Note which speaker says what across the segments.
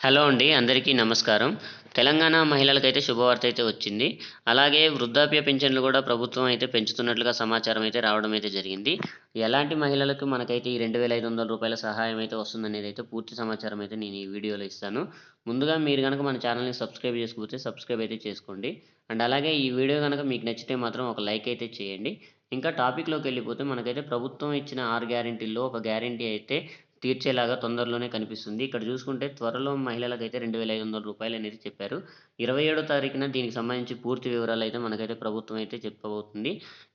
Speaker 1: Hello అండి. అందరికీ నమస్కారం. తెలంగాణ మహిళలకైతే శుభవార్త అయితే వచ్చింది. అలాగే వృద్ధాప్య పింఛన్లు గూడా ప్రభుత్వం అయితే పెంచుతున్నట్లుగా సమాచారం అయితే రావడం అయితే జరిగింది. ఎలాంటి మహిళలకు మనకైతే ఈ రూ. 2,500 సహాయం అయితే వస్తుందనేదైతే పూర్తి సమాచారం అయితే నేను ఈ వీడియోలో ఇస్తాను. ముందుగా మీరు గనక మన ఛానెల్‌ని సబ్స్క్రైబ్ చేసుకోకపోతే సబ్స్క్రైబ్ అయితే చేసుకోండి. అండ్ అలాగే ఈ వీడియో గనక మీకు నచ్చితే మాత్రం ఒక లైక్ అయితే చేయండి. ఇంకా టాపిక్‌లోకెళ్ళిపోతే మనకైతే ప్రభుత్వం ఇచ్చిన 6 గ్యారంటీల్లో ఒక గ్యారంటీ అయితే తీర్చేలాగా తొందరలోనే కనిపిస్తుంది. ఇక్కడ చూసుకుంటే త్వరలో మహిళలకైతే రూ. 2,500 అనేది చెప్పారు. 27 తారీఖున దీనికి సంబంధించి పూర్తి వివరాలైతే మనకైతే ప్రభుత్వం అయితే చెప్పబోతుంది.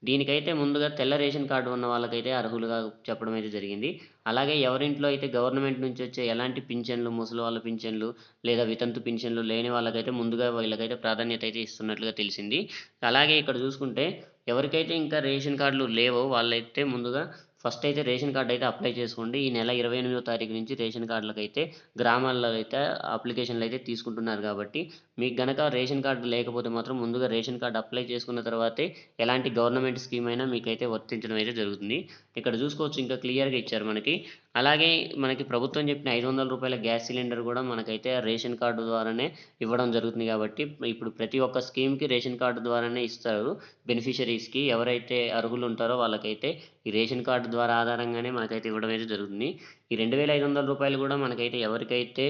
Speaker 1: దీనికైతే ముందుగా తెల్ల రేషన్ కార్డు ఉన్న వాళ్ళకైతే అర్హులుగా చెప్పడం అయితే జరిగింది. అలాగే ఎవరింట్లో అయితే గవర్నమెంట్ నుంచి వచ్చే ఎలాంటి పింఛన్లు, ముసలి వాళ్ళ పింఛన్లు లేదా వితంతు పింఛన్లు లేని వాళ్ళకైతే ముందుగా వీళ్ళకైతే ప్రాధాన్యత అయితే ఇస్తున్నట్లుగా తెలిసింది. అలాగే ఇక్కడ చూసుకుంటే ఎవరికైతే ఇంకా రేషన్ కార్డులు లేవో వాళ్ళైతే ముందుగా ఫస్ట్ అయితే రేషన్ కార్డ్ అయితే అప్లై చేసుకోండి. ఈ నెల 28వ తారీఖు నుంచి రేషన్ కార్డులకైతే గ్రామాల్లో అయితే అప్లికేషన్లు అయితే తీసుకుంటున్నారు కాబట్టి మీకు గనక రేషన్ కార్డ్ లేకపోతే మాత్రం ముందుగా రేషన్ కార్డ్ అప్లై చేసుకున్న తర్వాతే ఎలాంటి గవర్నమెంట్ స్కీమ్ అయినా మీకైతే వర్తించడం అయితే జరుగుతుంది. ఇక్కడ చూసుకోవచ్చు ఇంకా క్లియర్‌గా ఇచ్చారు మనకి. అలాగే మనకి ప్రభుత్వం చెప్పిన రూ. 500 గ్యాస్ సిలిండర్ కూడా మనకైతే రేషన్ కార్డు ద్వారానే ఇవ్వడం జరుగుతుంది కాబట్టి ఇప్పుడు ప్రతి ఒక్క స్కీమ్‌కి రేషన్ కార్డు ద్వారానే ఇస్తారు. బెనిఫిషరీస్‌కి ఎవరైతే అర్హులు ఉంటారో వాళ్ళకైతే ఈ రేషన్ కార్డు ద్వారా ఆధారంగానే మనకైతే ఇవ్వడం అయితే జరుగుతుంది. ఈ రూ. 2,500 కూడా మనకైతే ఎవరికైతే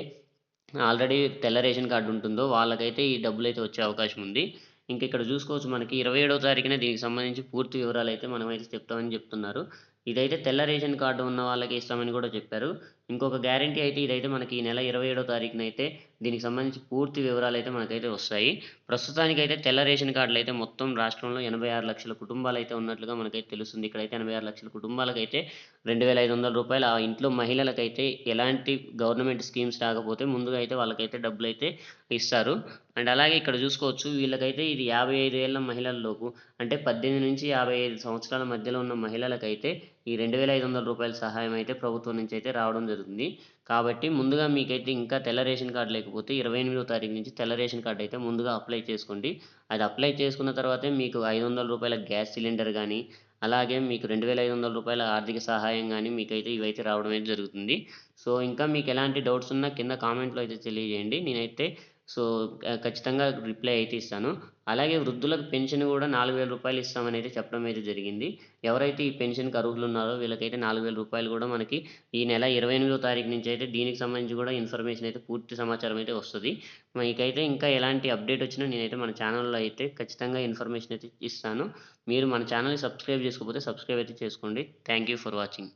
Speaker 1: ఆల్రెడీ తెల్ల రేషన్ కార్డ్ ఉంటుందో వాళ్ళకైతే ఈ డబ్బులైతే వచ్చే అవకాశం ఉంది. ఇంక ఇక్కడ చూసుకోవచ్చు మనకి 27వ తారీఖున దీనికి సంబంధించి పూర్తి వివరాలైతే మనమైతే చెప్తామని చెప్తున్నారు. ఇదైతే తెల్ల రేషన్ కార్డు ఉన్న వాళ్ళకే ఇస్తామని కూడా చెప్పారు. ఇంకొక గ్యారంటీ అయితే ఇదైతే మనకి ఈ నెల 27వ తారీఖునైతే దీనికి సంబంధించి పూర్తి వివరాలైతే మనకైతే వస్తాయి. ప్రస్తుతానికైతే తెల్ల రేషన్ కార్డులైతే మొత్తం రాష్ట్రంలో 86 లక్షల కుటుంబాలైతే ఉన్నట్లుగా మనకైతే తెలుస్తుంది. ఇక్కడైతే 86 లక్షల కుటుంబాలకైతే రూ. 2,500 ఆ ఇంట్లో మహిళలకైతే ఎలాంటి గవర్నమెంట్ స్కీమ్స్ రాకపోతే ముందుగా అయితే వాళ్ళకైతే డబ్బులైతే ఇస్తారు. అండ్ అలాగే ఇక్కడ చూసుకోవచ్చు వీళ్ళకైతే ఇది 55 ఏళ్ల మహిళల్లోపు అంటే 18-55 సంవత్సరాల మధ్యలో ఉన్న మహిళలకైతే ఈ రూ. 2,500 సహాయం అయితే ప్రభుత్వం నుంచి అయితే రావడం జరుగుతుంది. కాబట్టి ముందుగా మీకైతే ఇంకా తెల్ల రేషన్ కార్డ్ లేకపోతే 28వ తారీఖు నుంచి తెల్ల రేషన్ కార్డ్ అయితే ముందుగా అప్లై చేసుకోండి. అది అప్లై చేసుకున్న తర్వాతే మీకు రూ. 500 గ్యాస్ సిలిండర్ గానీ, అలాగే మీకు రూ. 2,500 ఆర్థిక సహాయం గానీ మీకైతే ఇవైతే రావడం అయితే జరుగుతుంది. సో, ఇంకా మీకు ఎలాంటి డౌట్స్ ఉన్నా కింద కామెంట్‌లో అయితే తెలియజేయండి. నేనైతే ఖచ్చితంగా రిప్లై అయితే ఇస్తాను. అలాగే వృద్ధులకు పెన్షన్ గూడా రూ. 4,000 ఇస్తామని అయితే చెప్పడం అయితే జరిగింది. ఎవరైతే ఈ పెన్షన్‌కి అర్హులున్నారో వీళ్ళకైతే రూ. 4,000 కూడా మనకి ఈ నెల 28వ తారీఖు నుంచి అయితే దీనికి సంబంధించి కూడా ఇన్ఫర్మేషన్ అయితే పూర్తి సమాచారం అయితే వస్తది. మీకైతే ఇంకా ఎలాంటి అప్డేట్ వచ్చినా నేనైతే మన ఛానెల్‌లో అయితే ఖచ్చితంగా ఇన్ఫర్మేషన్ అయితే ఇస్తాను. మీరు మన ఛానెల్‌ని సబ్స్క్రైబ్ చేసుకోకపోతే సబ్స్క్రైబ్ అయితే చేసుకోండి. Thank you for watching.